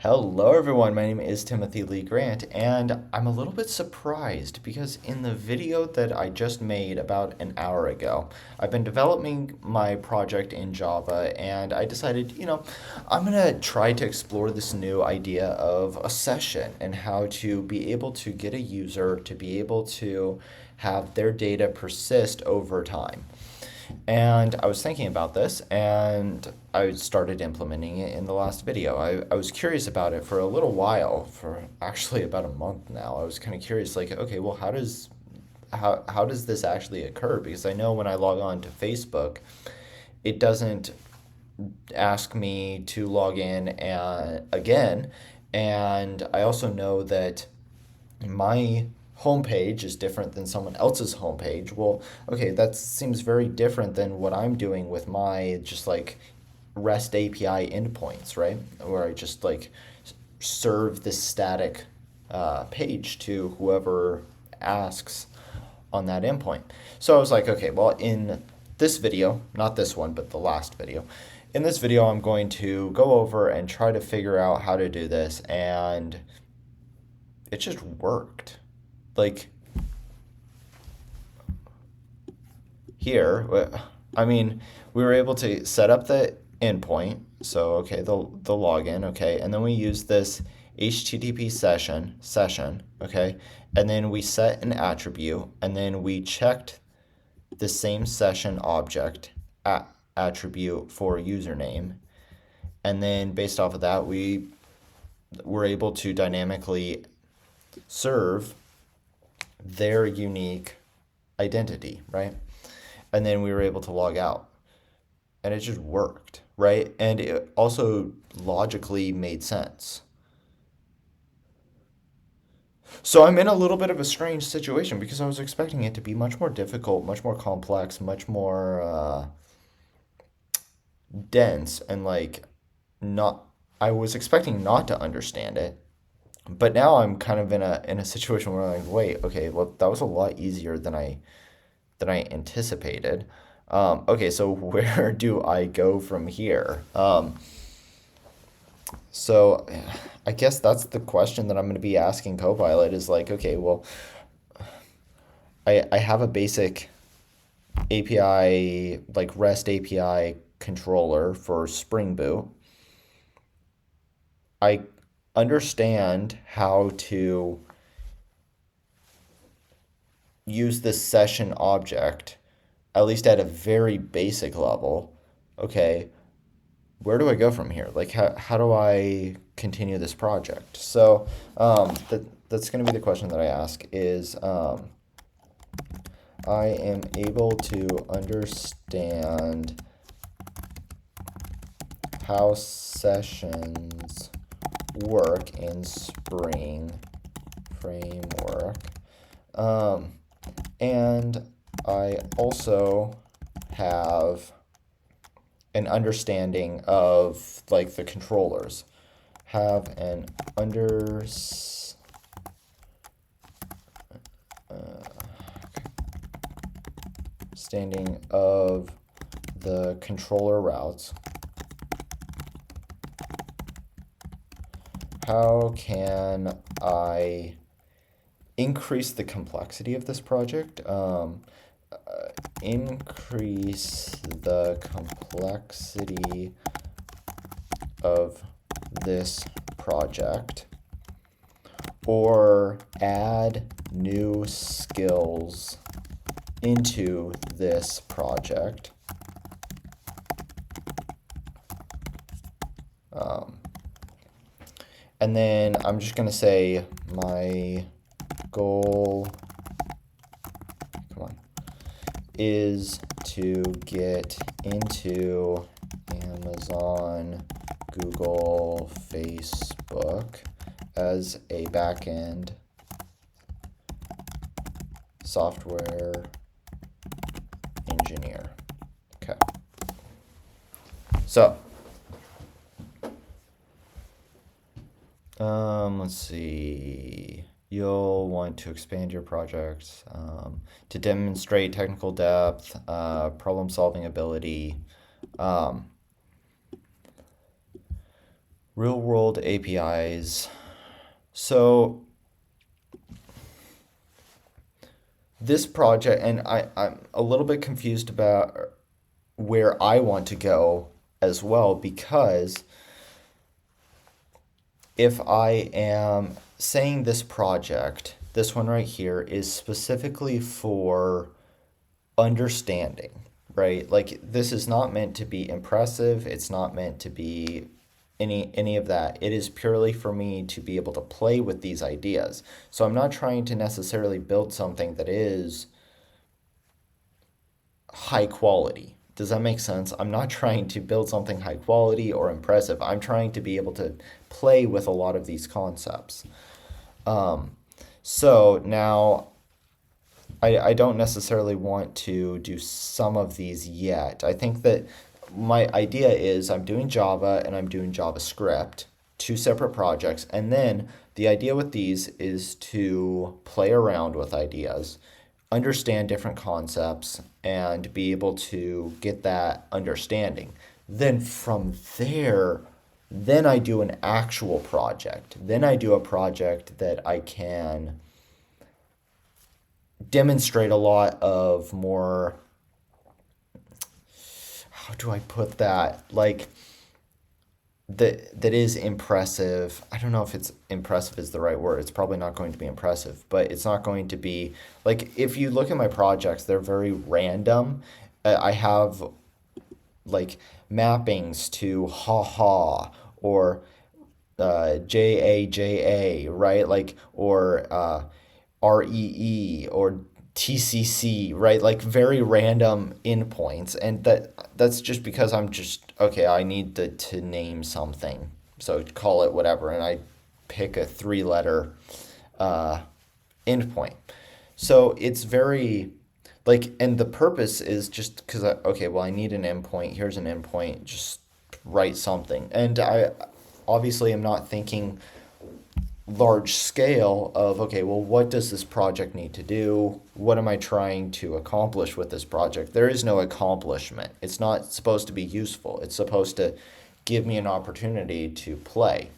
Hello, everyone. My name is Timothy Lee Grant, and I'm a little bit surprised because in the video that I just made about an hour ago, I've been developing my project in Java, and I decided, I'm gonna try to explore this new idea of a session and how to be able to get a user to be able to have their data persist over time. And I was thinking about this and I started implementing it in the last video. I was curious about it for a little while, for actually about a month now. I was kind of curious, like, okay, well, how does this actually occur? Because I know when I log on to Facebook, it doesn't ask me to log in again. And I also know that my homepage is different than someone else's homepage. Well, okay, that seems very different than what I'm doing with my just like REST API endpoints, right? Where I just like serve this static page to whoever asks on that endpoint. So I was like, okay, well, in this video, not this one, but the last video, in this video, I'm going to go over and try to figure out how to do this, and it just worked. Like here, I mean, we were able to set up the endpoint. So, okay, the login, okay, and then we use this HTTP session, okay, and then we set an attribute, and then we checked the same session object attribute for username, and then based off of that, we were able to dynamically serve their unique identity, right? And then we were able to log out. And it just worked, right? And it also logically made sense. So I'm in a little bit of a strange situation because I was expecting it to be much more difficult, much more complex, much more dense, and like not. I was expecting not to understand it, but now I'm kind of in a situation where I'm like, wait, okay, well that was a lot easier than I anticipated. Okay, so where do I go from here? So I guess that's the question that I'm going to be asking Copilot is like, okay, well, I have a basic API, like REST API controller for Spring Boot. I understand how to use this session object, at least at a very basic level. Okay, where do I go from here? Like, how do I continue this project? So that's going to be the question that I ask is I am able to understand how sessions work in Spring Framework. Um, and I also have an understanding of like the controllers. Have an understanding of the controller routes. How can I increase the complexity of this project? Increase the complexity of this project, or add new skills into this project. Um, and then I'm just going to say my goal, come on, is to get into Amazon, Google, Facebook as a backend software engineer. Okay. So, let's see. You'll want to expand your project to demonstrate technical depth, problem solving ability, um, Real world APIs. So this project, and I'm a little bit confused about where I want to go as well, because if I am saying this project, this one right here, is specifically for understanding, right? Like this is not meant to be impressive. It's not meant to be any of that. It is purely for me to be able to play with these ideas. So I'm not trying to necessarily build something that is high quality. Does that make sense? I'm not trying to build something high quality or impressive. I'm trying to be able to play with a lot of these concepts. Um, so now I don't necessarily want to do some of these yet. I think that my idea is I'm doing Java and I'm doing JavaScript, two separate projects. And then the idea with these is to play around with ideas, understand different concepts, and be able to get that understanding. Then from there, then I do an actual project. Then I do a project that I can demonstrate a lot of more, how do I put that? Like that is impressive. I don't know if it's impressive is the right word. It's probably not going to be impressive, but it's not going to be like if you look at my projects, they're very random. I have like mappings to haha or JAJA, right? Like or REE or TCC, right? Like very random endpoints, and that's just because I'm just okay. I need to name something, so call it whatever, and I pick a three-letter uh, endpoint. So it's very like, and the purpose is just because okay, well, I need an endpoint. Here's an endpoint. Just write something, and I obviously am not thinking large scale of okay, well, what does this project need to do? What am I trying to accomplish with this project? There is no accomplishment. It's not supposed to be useful. It's supposed to give me an opportunity to play.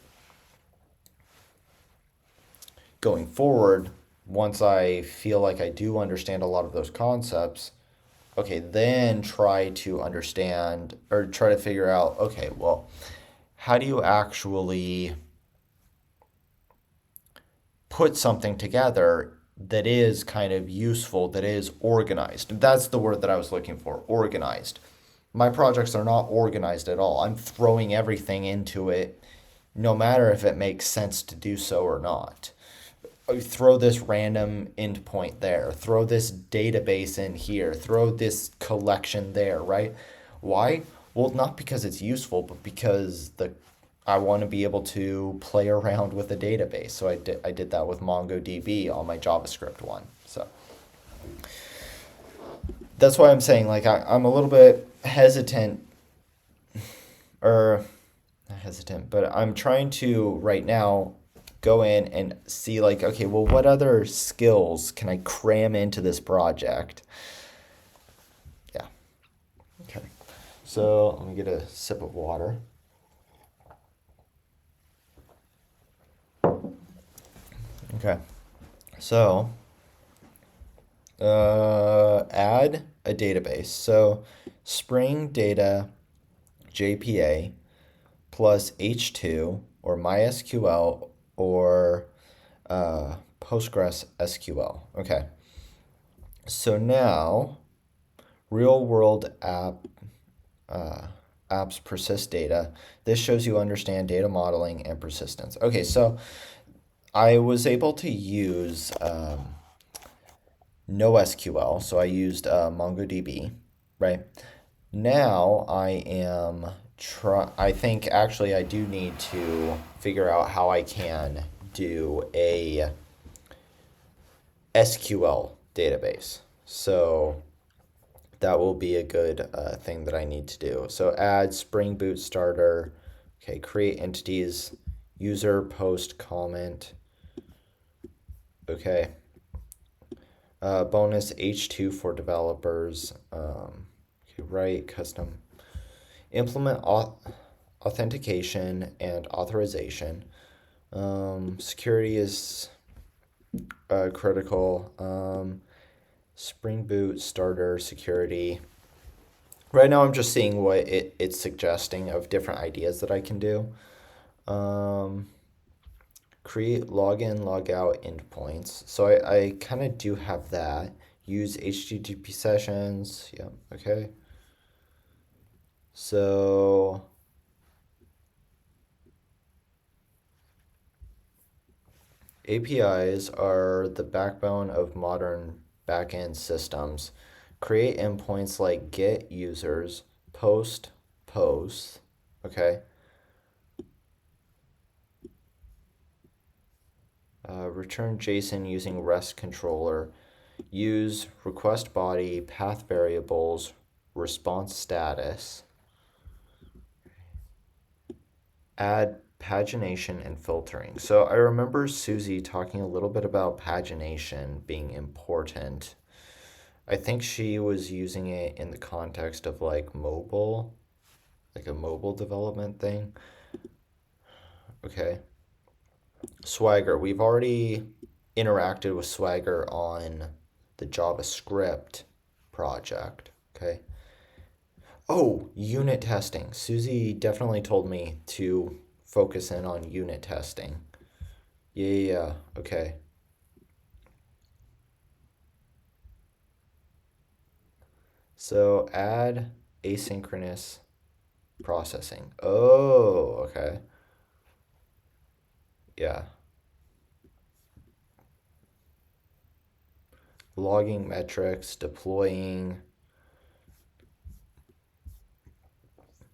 Going forward, once I feel like I do understand a lot of those concepts, okay, then try to understand or try to figure out okay, well, how do you actually put something together that is kind of useful, that is organized. That's the word that I was looking for, organized. My projects are not organized at all. I'm throwing everything into it, no matter if it makes sense to do so or not. Throw this random endpoint there, throw this database in here, throw this collection there, right? Why? Well, not because it's useful, but because the I want to be able to play around with a database. So I did that with MongoDB on my JavaScript one. So that's why I'm saying like I'm a little bit hesitant or not hesitant, but I'm trying to right now go in and see like okay, well, what other skills can I cram into this project? Yeah. Okay. So let me get a sip of water. Okay. So add a database. So Spring Data JPA plus H2 or MySQL or Postgres SQL. Okay. So now real world uh, apps persist data. This shows you understand data modeling and persistence. Okay, so I was able to use NoSQL, so I used MongoDB, right? Now I am I think actually I do need to figure out how I can do a SQL database. So that will be a good thing that I need to do. So add Spring Boot starter. Okay, create entities, user post comment. Okay. Bonus H2 for developers. Okay, write custom. Implement authentication and authorization. Security is critical. Spring Boot starter security. Right now, I'm just seeing what it's suggesting of different ideas that I can do. Um, Create login, logout endpoints. So I kind of do have that. Use HTTP sessions. Yeah, okay. So APIs are the backbone of modern backend systems. Create endpoints like get users, posts, okay? Return JSON using REST controller. Use request body, path variables, response status. Add pagination and filtering. So I remember Susie talking a little bit about pagination being important. I think she was using it in the context of like mobile, like a mobile development thing. Okay. Swagger. We've already interacted with Swagger on the JavaScript project. Okay. Oh, unit testing. Susie definitely told me to focus in on unit testing. Yeah. Okay. So add asynchronous processing. Oh, okay. Yeah. Logging metrics, deploying.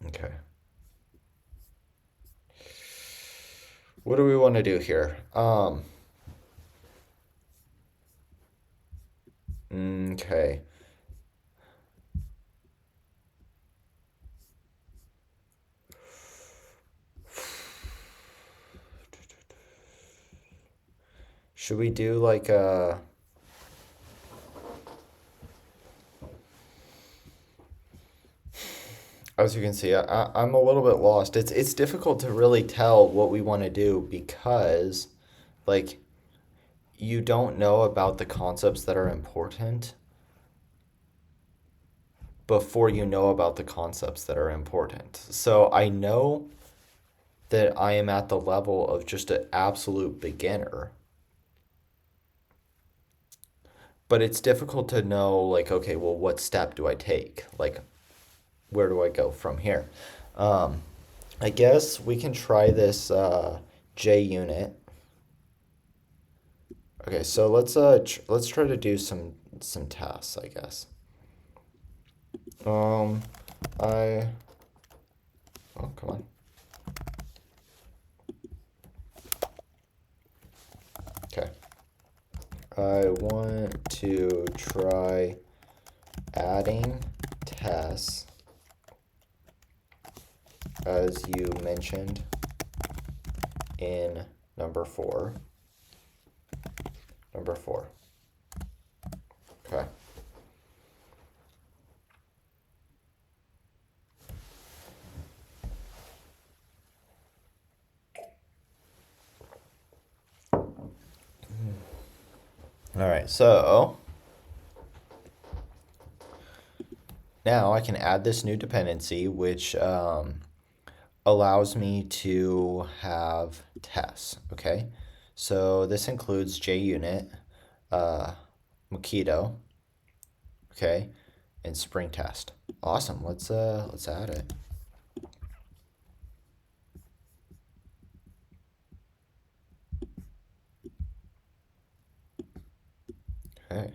Okay. What do we want to do here? Okay. Should we do like a as you can see, I'm a little bit lost. It's difficult to really tell what we want to do because like you don't know about the concepts that are important before you know about the concepts that are important. So I know that I am at the level of just an absolute beginner, but it's difficult to know like okay, well what step do I take? Like where do I go from here? Um, I guess we can try this JUnit. Okay, so let's try to do some tasks, I guess. Um, I oh come on. Okay, I want to try adding tests as you mentioned in number four. Number four. Okay. All right, so now I can add this new dependency, which allows me to have tests, okay? So this includes JUnit, uh, Mockito, okay, and Spring Test. Awesome. Let's add it. Okay.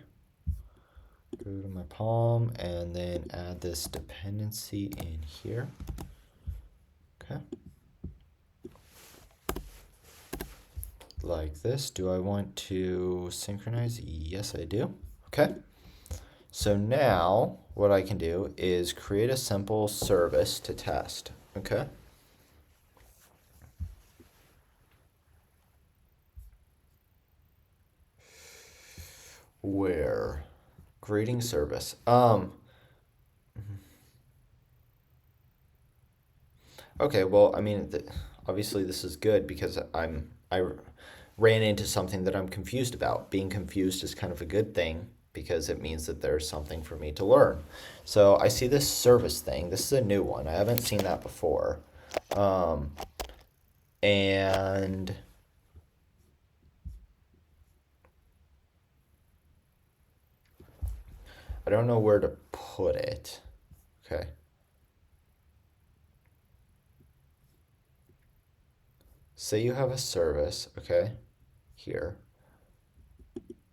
Go to my Palm and then add this dependency in here. Okay. Like this. Do I want to synchronize? Yes, I do. Okay. So now what I can do is create a simple service to test. Okay. Where? Greeting service. Okay, well, I mean, obviously this is good because I ran into something that I'm confused about. Being confused is kind of a good thing because it means that there's something for me to learn. So I see this service thing. This is a new one. I haven't seen that before. Um, and I don't know where to put it. Okay. Say you have a service, okay, here.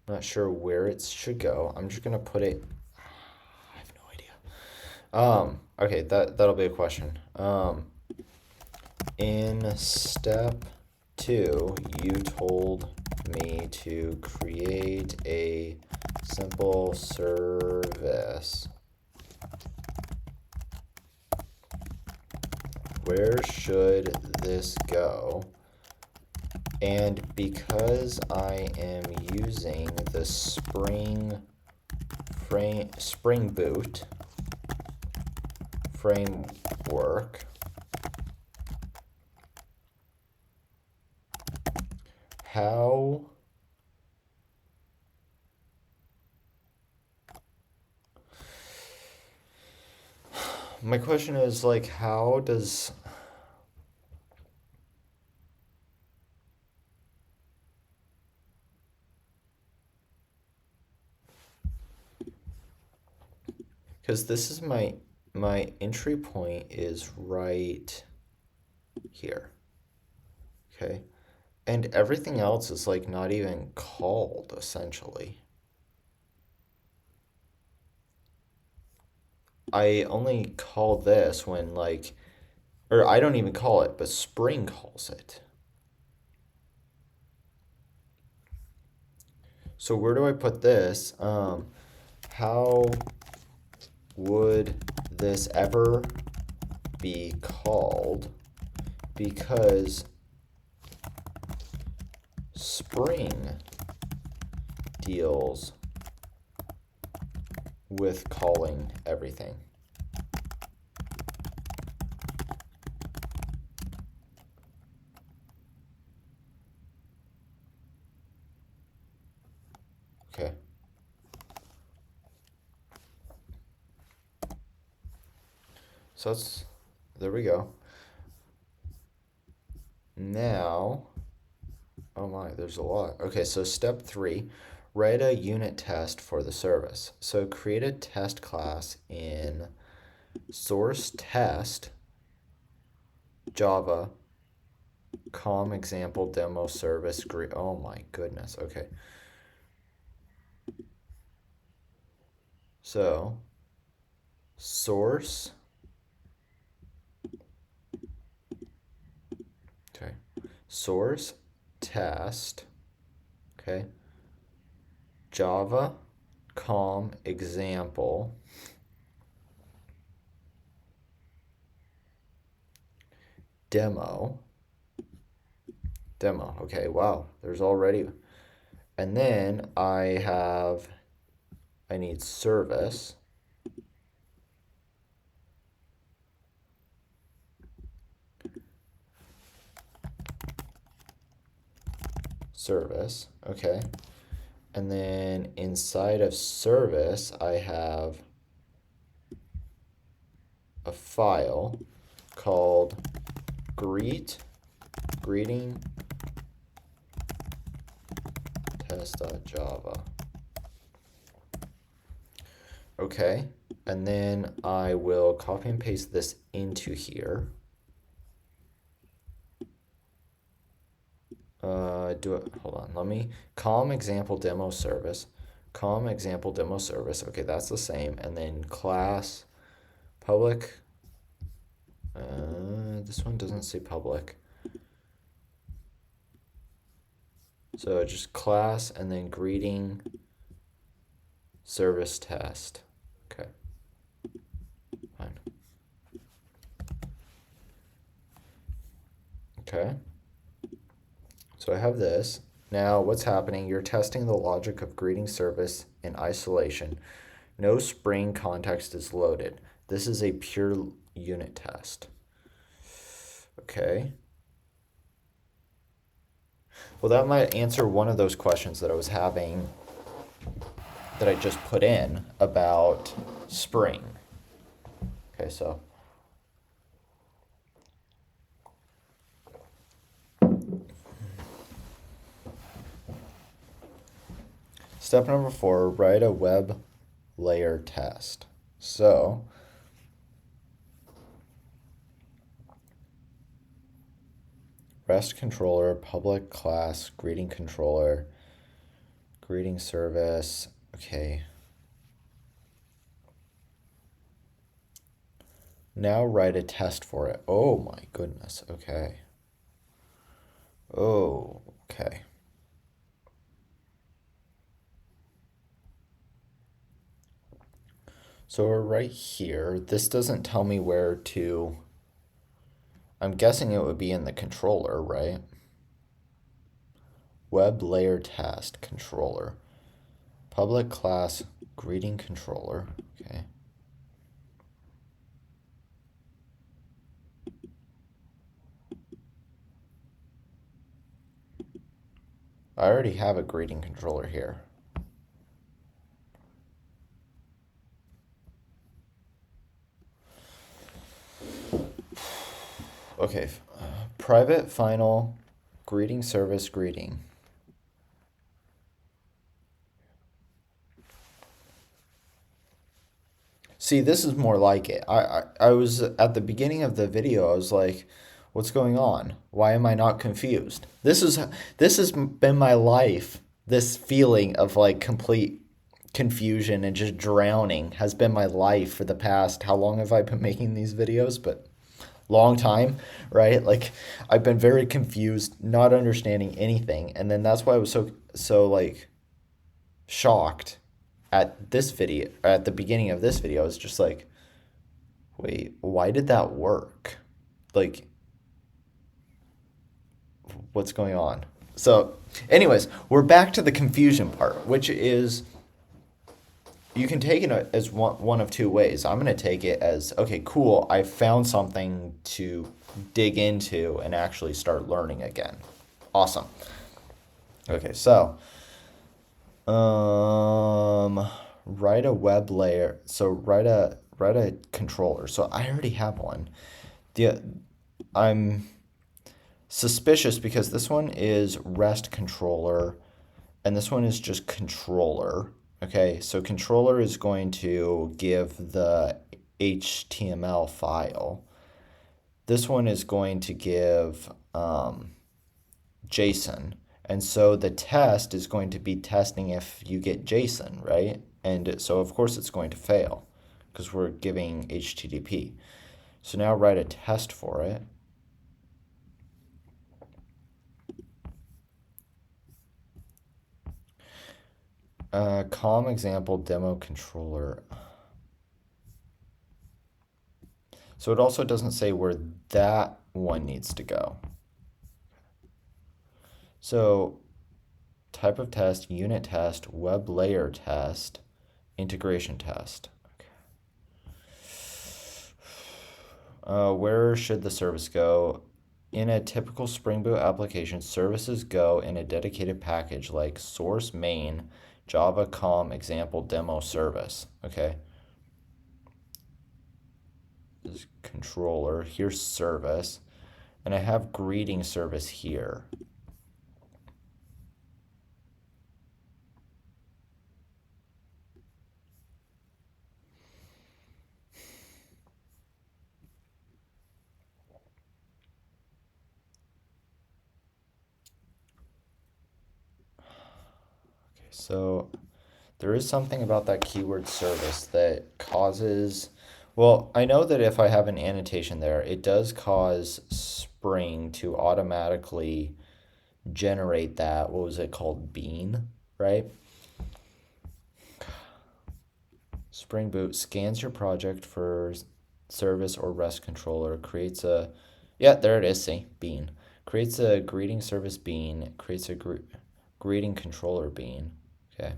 Not sure where it should go. I'm just gonna put it. I have no idea. Okay, that'll be a question. In step two, you told me to create a simple service. Where should this go? And because I am using the Spring Boot framework, how my question is like how does because this is my entry point is right here. Okay. And everything else is like not even called essentially. I only call this when like or I don't even call it, but Spring calls it. So where do I put this? How would this ever be called? Because Spring deals with calling everything. Okay. So there we go. Now, oh my, there's a lot. Okay, so step three, write a unit test for the service. So create a test class in source test Java com example demo service. Oh my goodness. Okay. So source. Okay. Source test. Okay. Java com example demo. Okay, wow. There's already. And then I need service. Service, okay. And then inside of service, I have a file called greeting test.java. Okay, and then I will copy and paste this into here. Hold on, let me, com example demo service. Okay, that's the same. And then class public. This one doesn't say public. So just class and then greeting service test. Okay. Fine. Okay. So I have this. Now what's happening? You're testing the logic of greeting service in isolation. No Spring context is loaded. This is a pure unit test. Okay. Well, that might answer one of those questions that I was having that I just put in about spring. Okay, so step number 4, write a web layer test. So REST controller, public class, greeting controller, greeting service. Okay. Now write a test for it. Oh my goodness. Okay. Oh, okay. So we're right here. This doesn't tell me where to. I'm guessing it would be in the controller, right? Web layer test controller. Public class greeting controller. Okay. I already have a greeting controller here. Okay. Private final greeting service greeting. See, this is more like it. I was at the beginning of the video, I was like, what's going on? Why am I not confused? This has been my life. This feeling of like complete confusion and just drowning has been my life for the past, how long have I been making these videos? But long time, right? Like I've been very confused, not understanding anything. And then that's why I was so like shocked at this video, at the beginning of this video. It's just like, wait, why did that work? Like, what's going on? So, anyways, we're back to the confusion part, which is you can take it as one of two ways. I'm going to take it as, okay, cool, I found something to dig into and actually start learning again. Awesome. Okay, so write a web layer. So write a controller. So I already have one. The I'm suspicious because this one is REST controller and this one is just controller. Okay, so controller is going to give the HTML file. This one is going to give JSON. And so the test is going to be testing if you get JSON, right? And so of course it's going to fail because we're giving HTTP. So now write a test for it. COM example demo controller. So it also doesn't say where that one needs to go. So type of test, unit test, web layer test, integration test. Okay. Where should the service go? In a typical Spring Boot application, services go in a dedicated package like source main Java COM example demo service. Okay. This is controller. Here's service. And I have greeting service here. Okay, so there is something about that keyword service that causes, well, I know that if I have an annotation there, it does cause Spring to automatically generate that, what was it called, bean, right? Spring Boot scans your project for service or REST controller, creates a, yeah, there it is, see, bean. Creates a greeting service bean, creates a greeting controller bean, okay.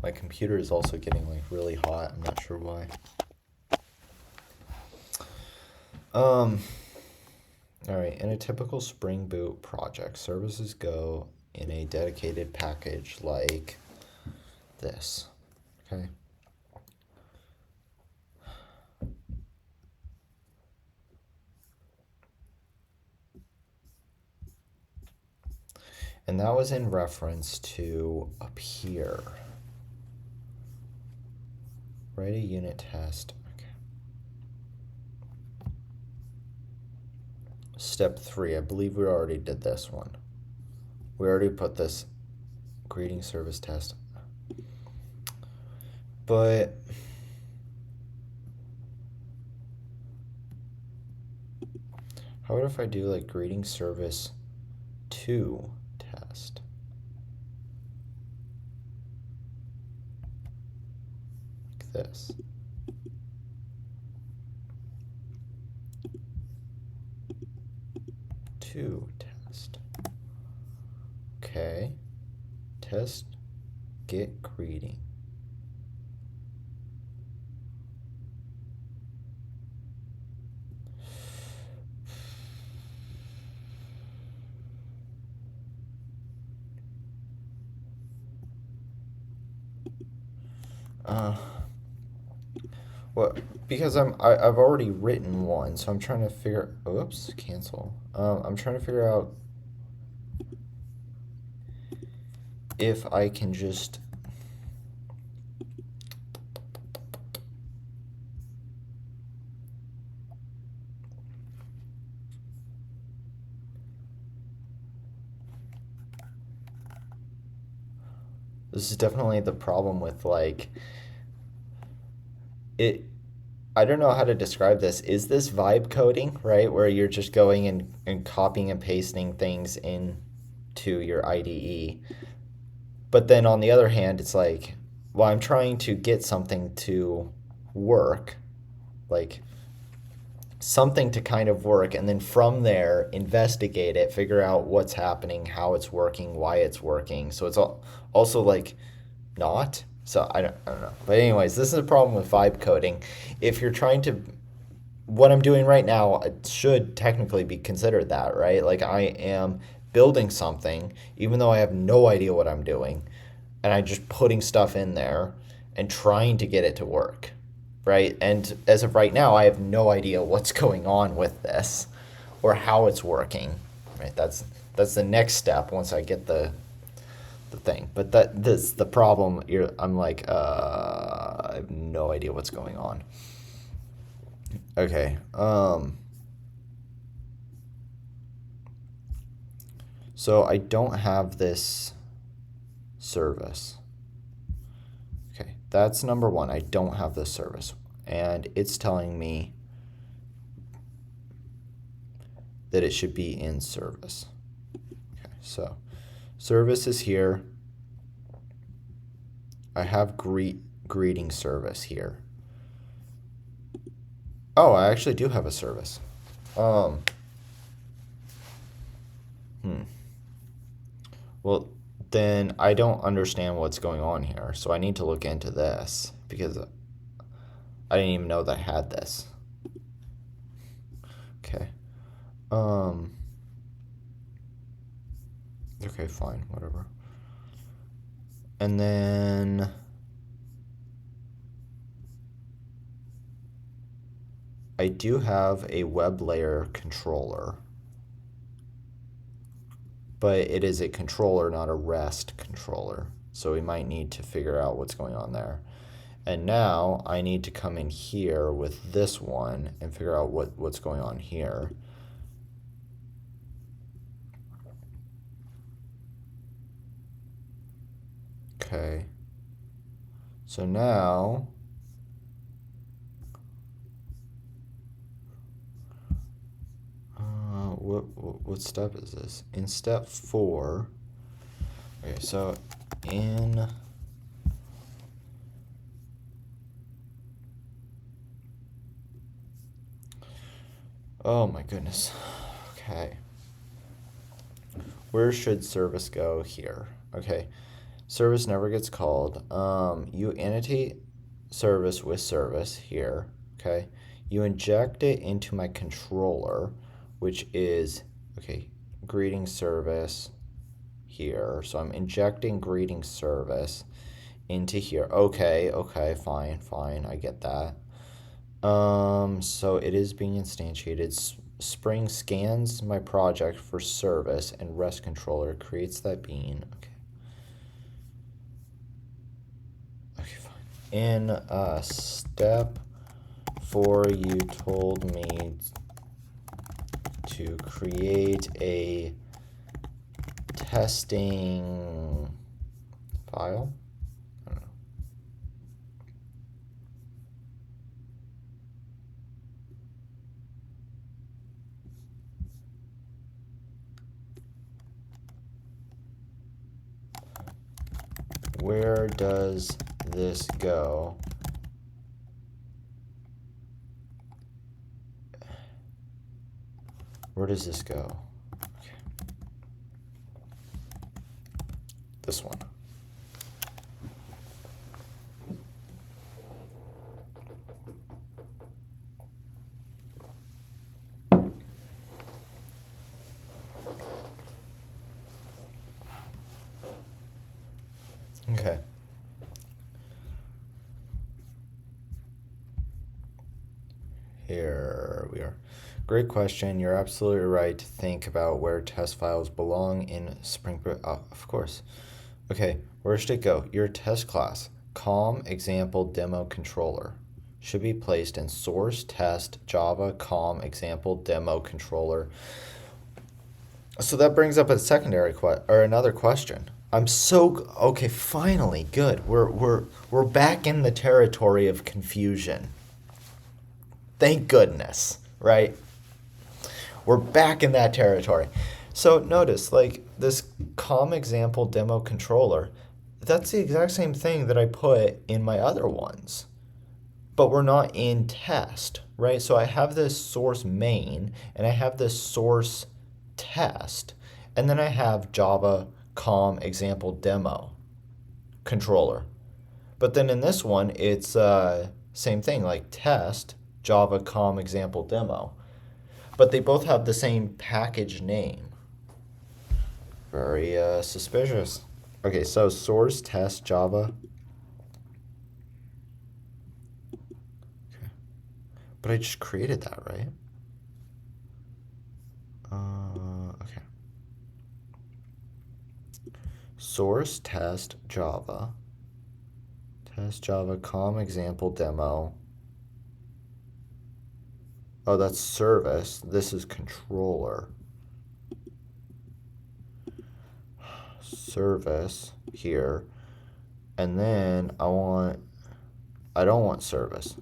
My computer is also getting like really hot. I'm not sure why. All right, in a typical Spring Boot project, services go in a dedicated package like this. Okay. And that was in reference to up here. Write a unit test. Okay. Step 3, I believe we already did this one. We already put this greeting service test. But how about if I do like greeting service 2 test? Like this. Two test. Okay. Test get greeting. What? Because I've already written one, so I'm trying to figure. Oops, cancel. I'm trying to figure out if I can just. This is definitely the problem with like it. I don't know how to describe this. Is this vibe coding, right? Where you're just going and copying and pasting things into your IDE. But then on the other hand, it's like, well, I'm trying to get something to work, like something to kind of work, and then from there, investigate it, figure out what's happening, how it's working, why it's working. So it's also like not. So I don't know. But anyways, this is a problem with vibe coding. If you're trying to, what I'm doing right now, it should technically be considered that, right? Like I am building something, even though I have no idea what I'm doing, and I'm just putting stuff in there and trying to get it to work, right? And as of right now, I have no idea what's going on with this or how it's working, right? That's the next step once I get the thing. But this the problem. I'm like, I have no idea what's going on. Okay. So I don't have this service. Okay, that's number one. I don't have this service, and it's telling me that it should be in service. Okay, so service is here. I have greeting service here. Oh, I actually do have a service. Um, Well, then I don't understand what's going on here. So I need to look into this because I didn't even know that I had this. Okay. Um, okay, fine, whatever. And then I do have a web layer controller, but it is a controller, not a REST controller. So we might need to figure out what's going on there. And now I need to come in here with this one and figure out what's going on here. Okay. So now what step is this? In step 4. Okay, so in oh my goodness. Okay. Where should service go here? Okay. Service never gets called. You annotate service with service here, okay? You inject it into my controller, which is, okay, greeting service here. So I'm injecting greeting service into here. Okay, okay, fine, fine, I get that. So it is being instantiated. Spring scans my project for service, and REST controller creates that bean. Okay. Okay, fine. In step 4, you told me to create a testing file. I don't know. Where does this go? Where does this go? Okay. This one. Okay. Here we are. Great question. You're absolutely right to think about where test files belong in Spring Boot. Oh, of course. Okay, where should it go? Your test class, COM example demo controller, should be placed in source test Java COM example demo controller. So that brings up a another question. Okay, finally, good. We're back in the territory of confusion. Thank goodness, right? We're back in that territory. So notice, like this COM example demo controller, that's the exact same thing that I put in my other ones, but we're not in test, right? So I have this source main and I have this source test, and then I have Java COM example demo controller. But then in this one, it's same thing, like test Java COM example demo. But they both have the same package name. Very suspicious. Okay, so source test Java. Okay. But I just created that, right? Okay. Source test Java. Test Java COM example demo. Oh, that's service. This is controller. Service here. And then I don't want service.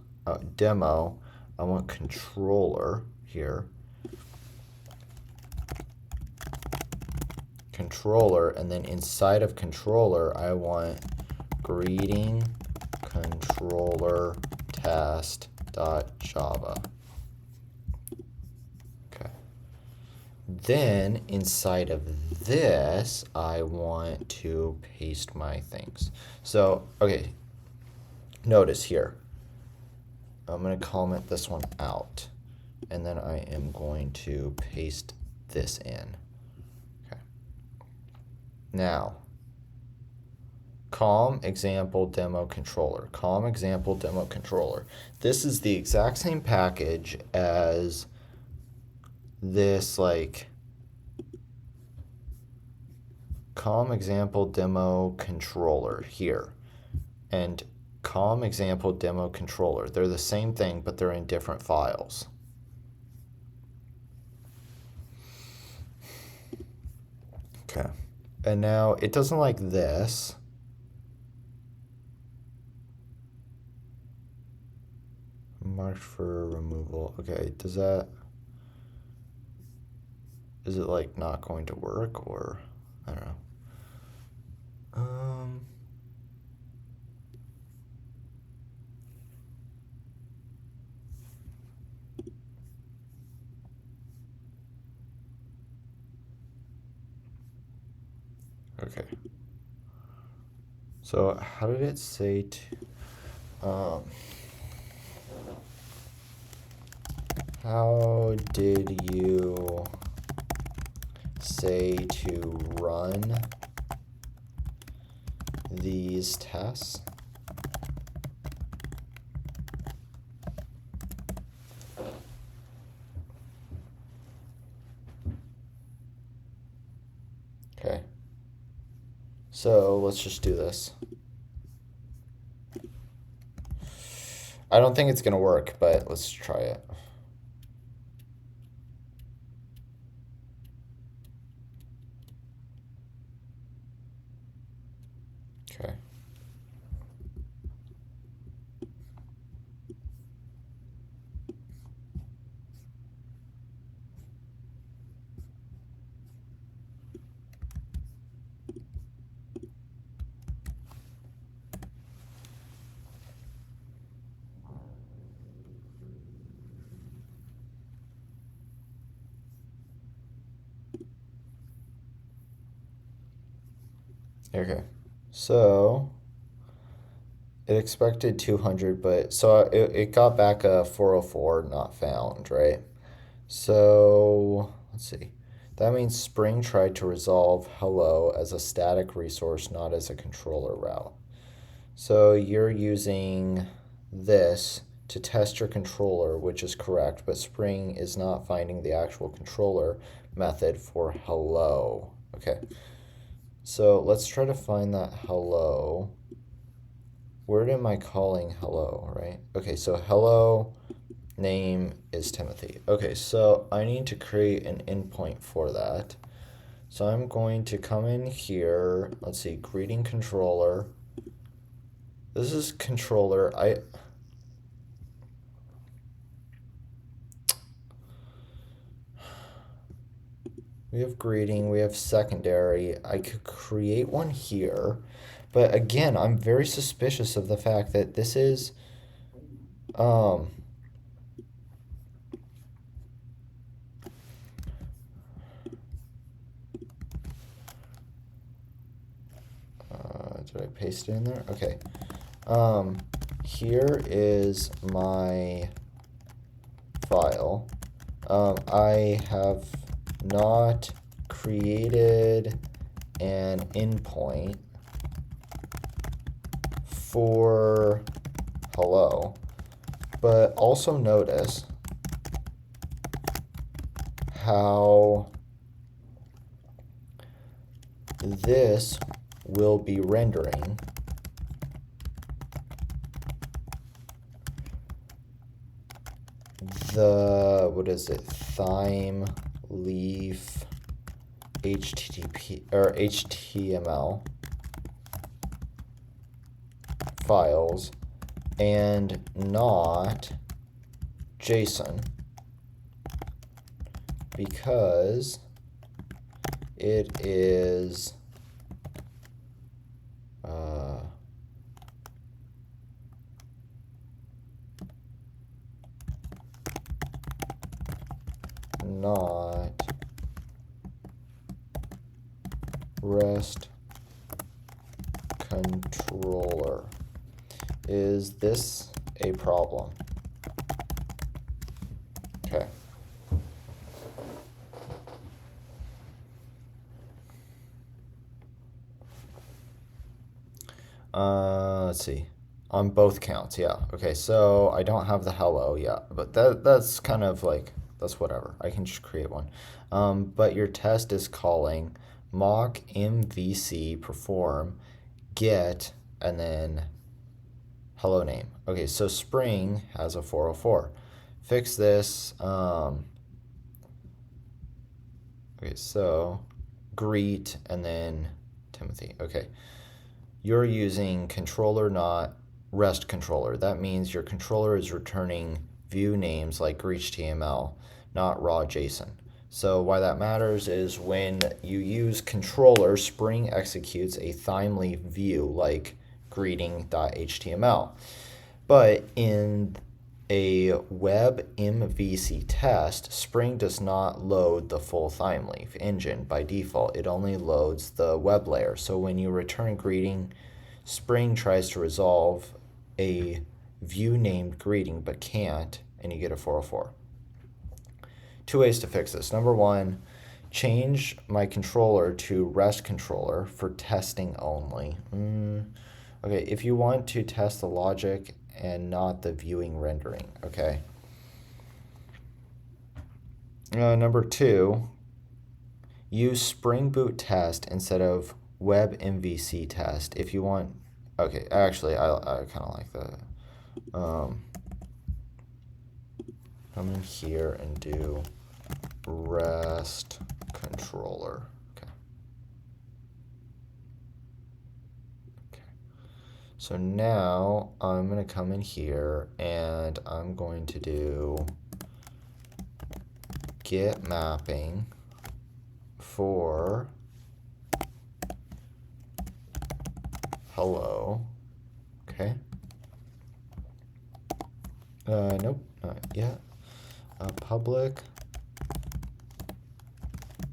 Demo, I want controller here. Controller, and then inside of controller, I want greeting controller test.java. Okay. Then inside of this, I want to paste my things. So, okay, notice here, I'm going to comment this one out, and then I am going to paste this in. Okay. Now, COM example demo controller. COM example demo controller. This is the exact same package as this, like, COM example demo controller here. And COM example demo controller. They're the same thing, but they're in different files. Okay. And now it doesn't like this. Marked for removal. Okay, is it like not going to work, or I don't know. Okay. So how did it say how did you say to run these tests? Okay. So let's just do this. I don't think it's gonna work, but let's try it. Okay. Okay. So it expected 200, but so it got back a 404 not found, right? So let's see. That means Spring tried to resolve hello as a static resource, not as a controller route. So you're using this to test your controller, which is correct, but Spring is not finding the actual controller method for hello. Okay. So let's try to find that hello. Where am I calling hello, right? Okay, so hello name is Timothy. Okay, so I need to create an endpoint for that. So I'm going to come in here. Let's see, greeting controller. This is controller. We have greeting, we have secondary. I could create one here. But again, I'm very suspicious of the fact that this is um did I paste it in there? Okay. Here is my file. I have not created an endpoint for hello, but also notice how this will be rendering the, what is it, Thime Leaf HTTP or HTML files and not JSON, because it is not REST controller. Is this a problem? Okay. Let's see. On both counts, yeah. Okay, so I don't have the hello yet, but that's kind of like, that's whatever. I can just create one. But your test is calling mock MVC perform get and then hello name. Okay, so Spring has a 404. Fix this. Okay, so greet and then Timothy. Okay. You're using controller, not REST controller. That means your controller is returning view names like GreetHTML, not raw JSON. So why that matters is when you use controller, Spring executes a Thymeleaf view like greeting.html. But in a web MVC test, Spring does not load the full Thymeleaf engine by default. It only loads the web layer. So when you return greeting Spring tries to resolve a view named greeting but can't, and you get a 404. Two ways to fix this. Number one, change my controller to rest controller for testing only. Okay, if you want to test the logic and not the viewing rendering, okay. Number two, use Spring Boot test instead of web MVC test if you want. Okay, actually, I kind of like that. Come in here and do rest controller. Okay. So now I'm going to come in here and I'm going to do get mapping for hello. Okay. Nope, not yet. Public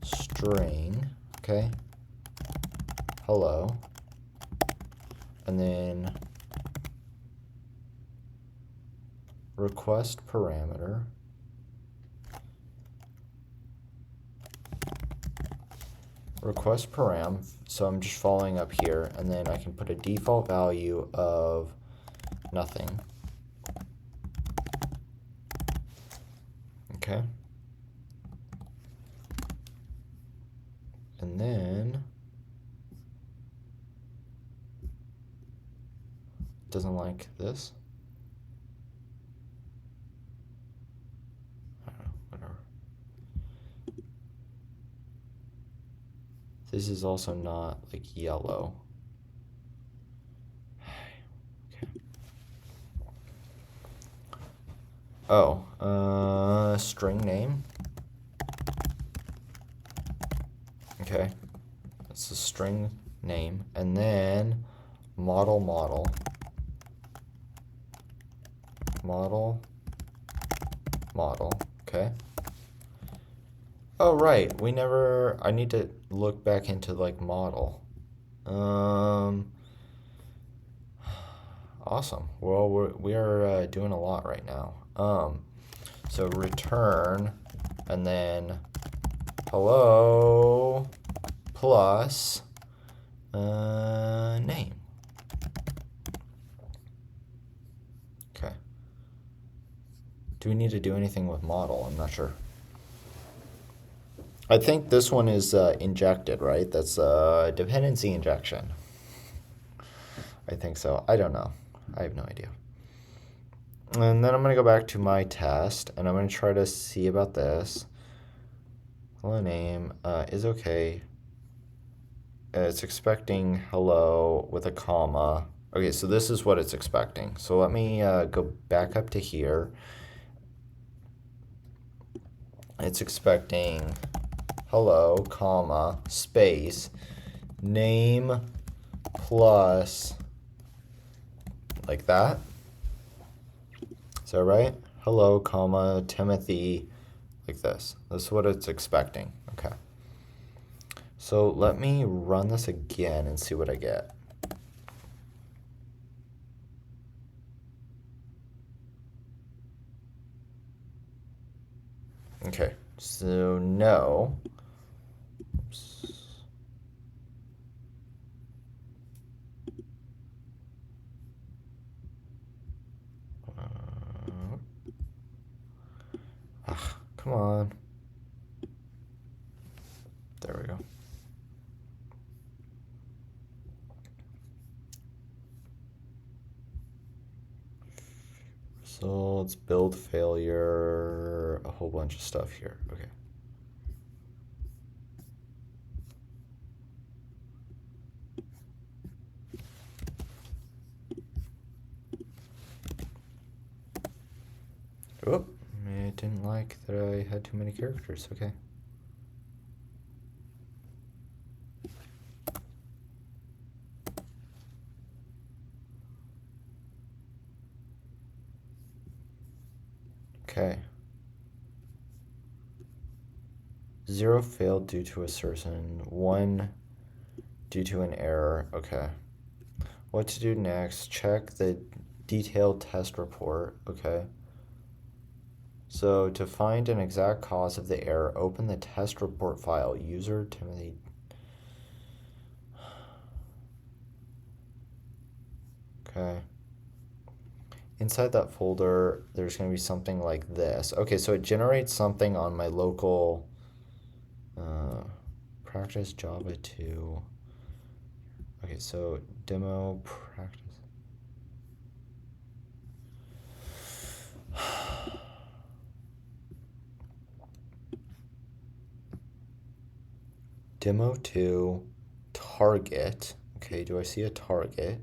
string, okay, hello, and then request parameter, so I'm just following up here, and then I can put a default value of nothing. Okay. And then doesn't like this. I don't know, whatever. This is also not like yellow. Okay. Oh, string name. Okay, that's the string name, and then model, okay. Oh, right, I need to look back into like model. Awesome. Well, we are doing a lot right now. So return, and then hello plus name. Okay. Do we need to do anything with model? I'm not sure. I think this one is injected, right? That's dependency injection. I think so. I don't know. I have no idea. And then I'm going to go back to my test, and I'm going to try to see about this. Hello name is okay. It's expecting hello with a comma. Okay, so this is what it's expecting. So let me go back up to here. It's expecting hello, comma, space, name plus, like that. Is that right? Hello, comma, Timothy, like this. This is what it's expecting. Okay. So let me run this again and see what I get. Okay, so no. Oops. Come on. There we go. Results, build failure, a whole bunch of stuff here. Okay. Oh, I didn't like that I had too many characters. Okay. Okay. 0 failed due to assertion, 1 due to an error. Okay. What to do next? Check the detailed test report. Okay. So to find an exact cause of the error, open the test report file. User Timothy. Okay. Inside that folder, there's going to be something like this. Okay, so it generates something on my local practice Java 2. Okay, so demo practice. Demo 2 target. Okay, do I see a target?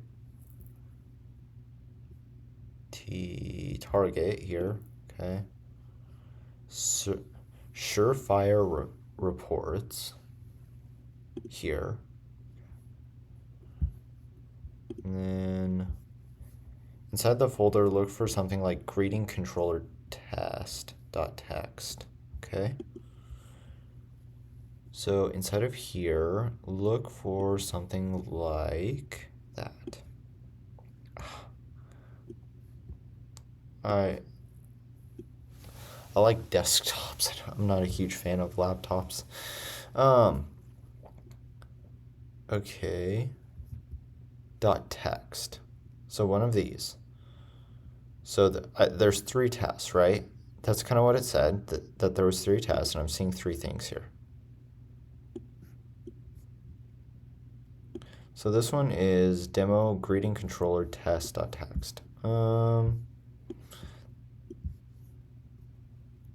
Target here. Okay. Surefire reports here. And then inside the folder, look for something like greeting controller test.txt. Okay. So inside of here, look for something like that. I like desktops. I'm not a huge fan of laptops. Okay. .text. So one of these. So there's 3 tests, right? That's kind of what it said, that there was 3 tests, and I'm seeing 3 things here. So this one is demo greeting controller test.txt.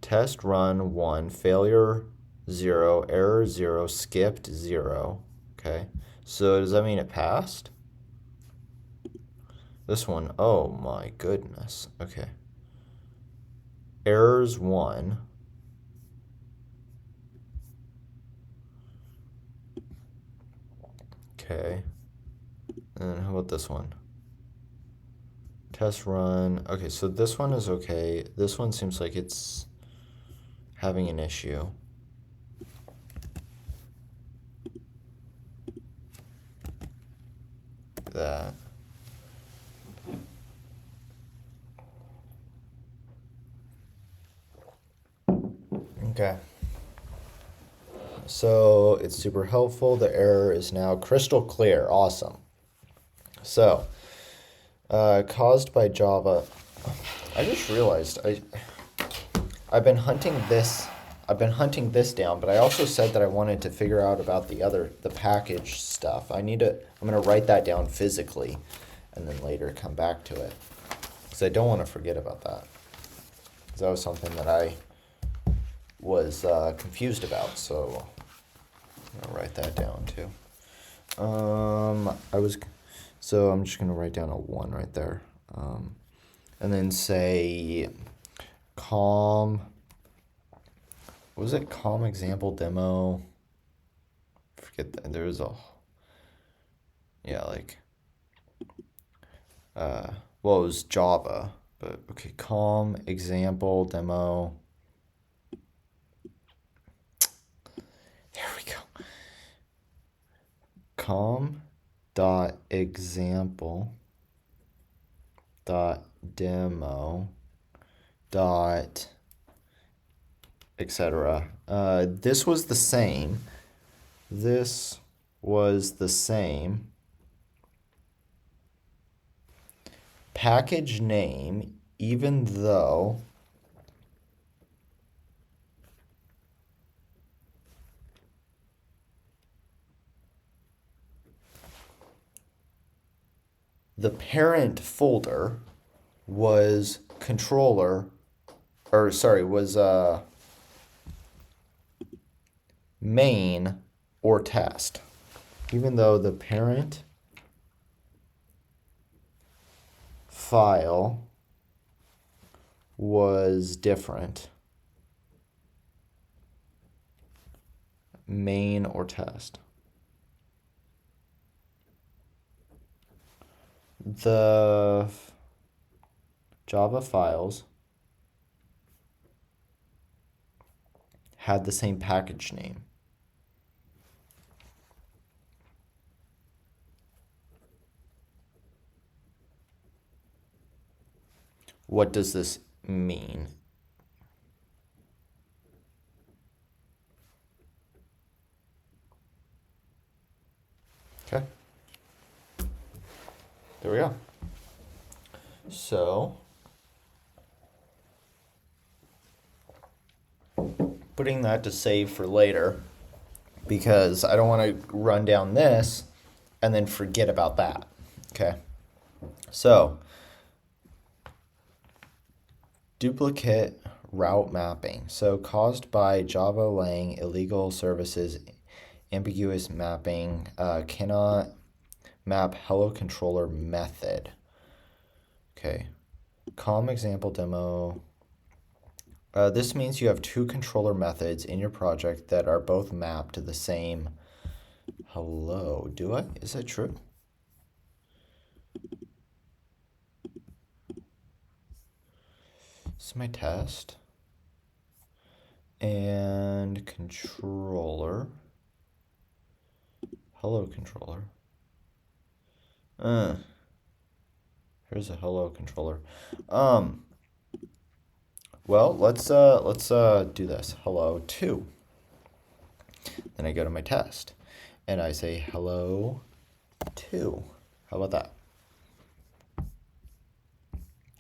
Test run 1, failure 0, error 0, skipped 0. Okay. So does that mean it passed? This one, oh my goodness. Okay. Errors 1. Okay. And how about this one? Test run. Okay, so this one is okay. This one seems like it's having an issue. That. Okay. So it's super helpful. The error is now crystal clear. Awesome. So, caused by Java. I just realized I've been hunting this. I've been hunting this down, but I also said that I wanted to figure out about the package stuff. I'm gonna write that down physically, and then later come back to it, because I don't want to forget about that. Because that was something that I was confused about. So I'm gonna write that down too. So I'm just gonna write down a 1 right there, and then say calm. What was it? Calm example demo. Forget that. There was like, well, it was Java, but okay, calm example demo. There we go. Calm dot example dot demo dot etc. This was the same. This was the same. Package name, even though the parent folder was main or test. Even though the parent file was different, main or test. The Java files had the same package name. What does this mean? Okay, there we go. So, putting that to save for later because I don't want to run down this and then forget about that. Okay, so duplicate route mapping. So, caused by Java laying illegal services, ambiguous mapping cannot map hello controller method. Okay, COM example demo. This means you have two controller methods in your project that are both mapped to the same hello. Do I? Is that true? This is my test. And controller. Hello controller. Here's a hello controller. Well, let's do this. Hello 2. Then I go to my test and I say hello 2. How about that?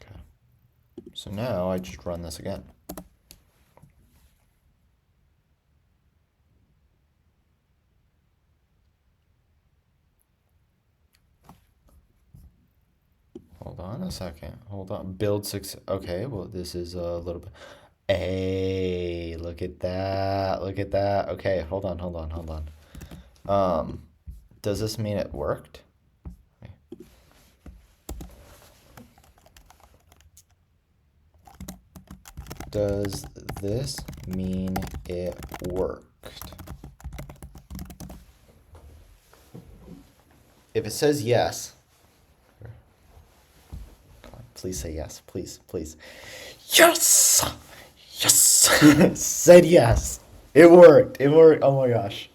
Okay. So now I just run this again. Hold on a second. Hold on. Build 6. Okay, well, this is a little bit. Hey, look at that. Look at that. Okay, hold on. Does this mean it worked? Does this mean it worked? If it says yes, please say yes. Please. Yes! Yes! Said yes. It worked. Oh my gosh.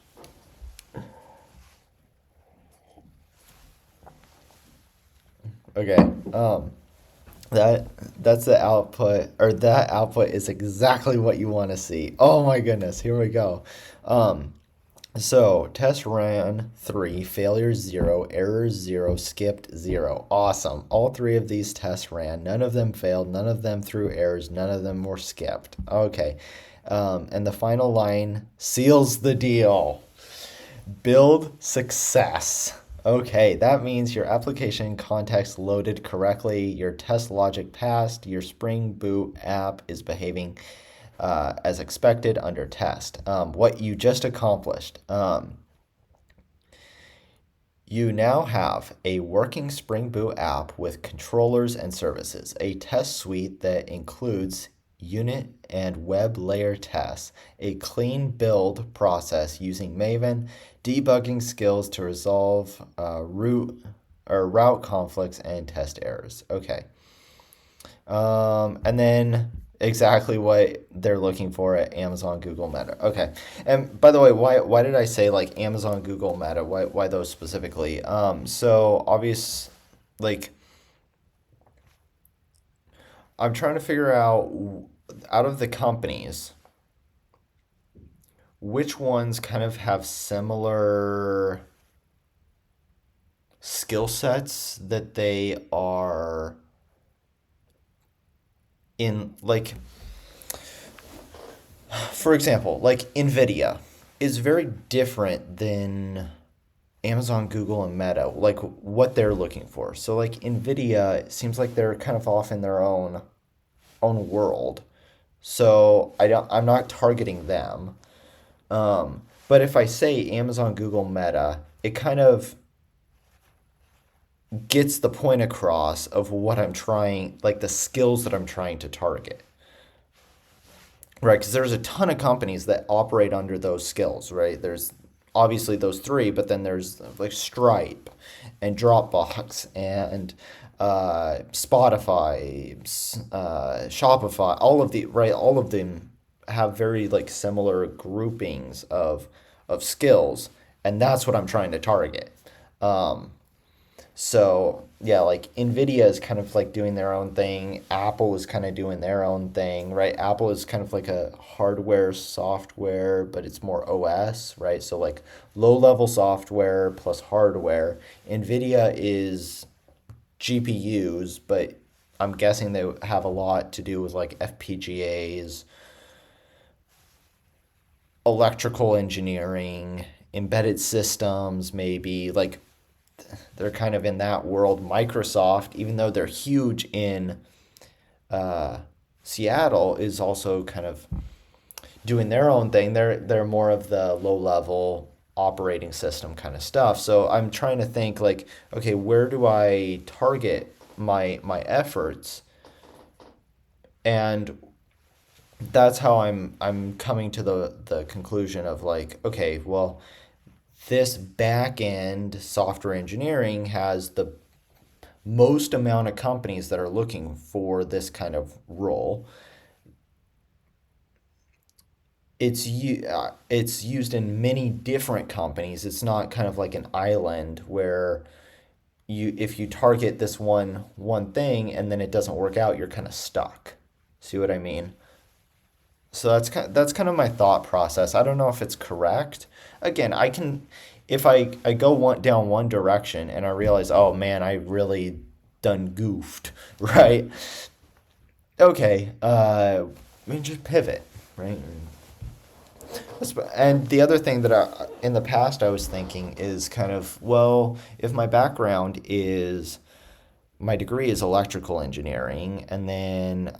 Okay. That's the output, or that output is exactly what you want to see. Oh my goodness. Here we go. So test ran 3, failure 0, error 0, skipped 0. Awesome. All 3 of these tests ran. None of them failed. None of them threw errors. None of them were skipped. Okay. And the final line seals the deal. Build success. Okay, that means your application context loaded correctly, your test logic passed, your Spring Boot app is behaving as expected under test. What you just accomplished. You now have a working Spring Boot app with controllers and services, a test suite that includes unit and web layer tests, a clean build process using Maven, debugging skills to resolve route conflicts and test errors. Okay. And then exactly what they're looking for at Amazon, Google, Meta. Okay. And by the way, why did I say like Amazon, Google, Meta? Why those specifically? So obvious, like I'm trying to figure out of the companies which ones kind of have similar skill sets that they are in, like for example, like Nvidia is very different than Amazon, Google, and Meta, like what they're looking for. So like Nvidia, it seems like they're kind of off in their own world. So I'm not targeting them. But if I say Amazon, Google, Meta, it kind of gets the point across of what I'm trying, like the skills that I'm trying to target. Right, because there's a ton of companies that operate under those skills, right? There's obviously those 3, but then there's like Stripe and Dropbox and Spotify, Shopify, all of them have very like similar groupings of skills, and that's what I'm trying to target. So yeah, like Nvidia is kind of like doing their own thing. Apple is kind of doing their own thing, right? Apple is kind of like a hardware software, but it's more OS, right? So like low level software plus hardware. Nvidia is GPUs, but I'm guessing they have a lot to do with like FPGAs, electrical engineering, embedded systems, maybe like they're kind of in that world. Microsoft, even though they're huge in uh, Seattle, is also kind of doing their own thing. They're more of the low level operating system kind of stuff. So I'm trying to think like, okay, where do I target my efforts? And that's how I'm coming to the conclusion of like, okay, well, this back end software engineering has the most amount of companies that are looking for this kind of role. It's used in many different companies. It's not kind of like an island where you if you target this one thing and then it doesn't work out, you're kind of stuck. See what I mean? So that's kind of my thought process. I don't know if it's correct. Again, I can if I go down one direction and I realize, oh man, I really done goofed, right? Okay, we can just pivot, right? And the other thing that in the past I was thinking is kind of, well, if my background is my degree is electrical engineering, and then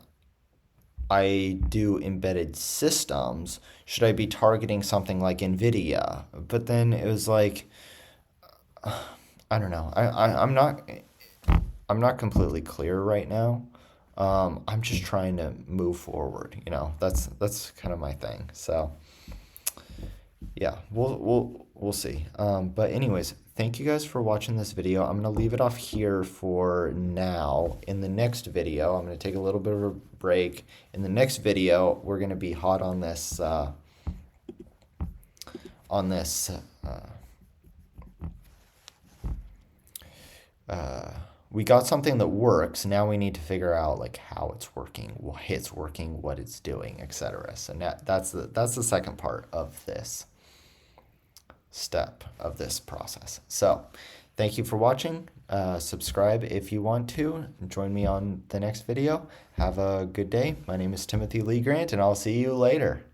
I do embedded systems, should I be targeting something like NVIDIA? But then it was like, I don't know. I'm not completely clear right now. I'm just trying to move forward. That's kind of my thing. So yeah, we'll see. But anyways, thank you guys for watching this video. I'm gonna leave it off here for now. In the next video, I'm gonna take a little bit of a break. In the next video, we're gonna be hot on this on this. Uh, we got something that works. Now we need to figure out like how it's working, why it's working, what it's doing, etc. So now that's the second part of this step of this process. So thank you for watching. Subscribe if you want to. Join me on the next video. Have a good day. My name is Timothy Lee Grant, and I'll see you later.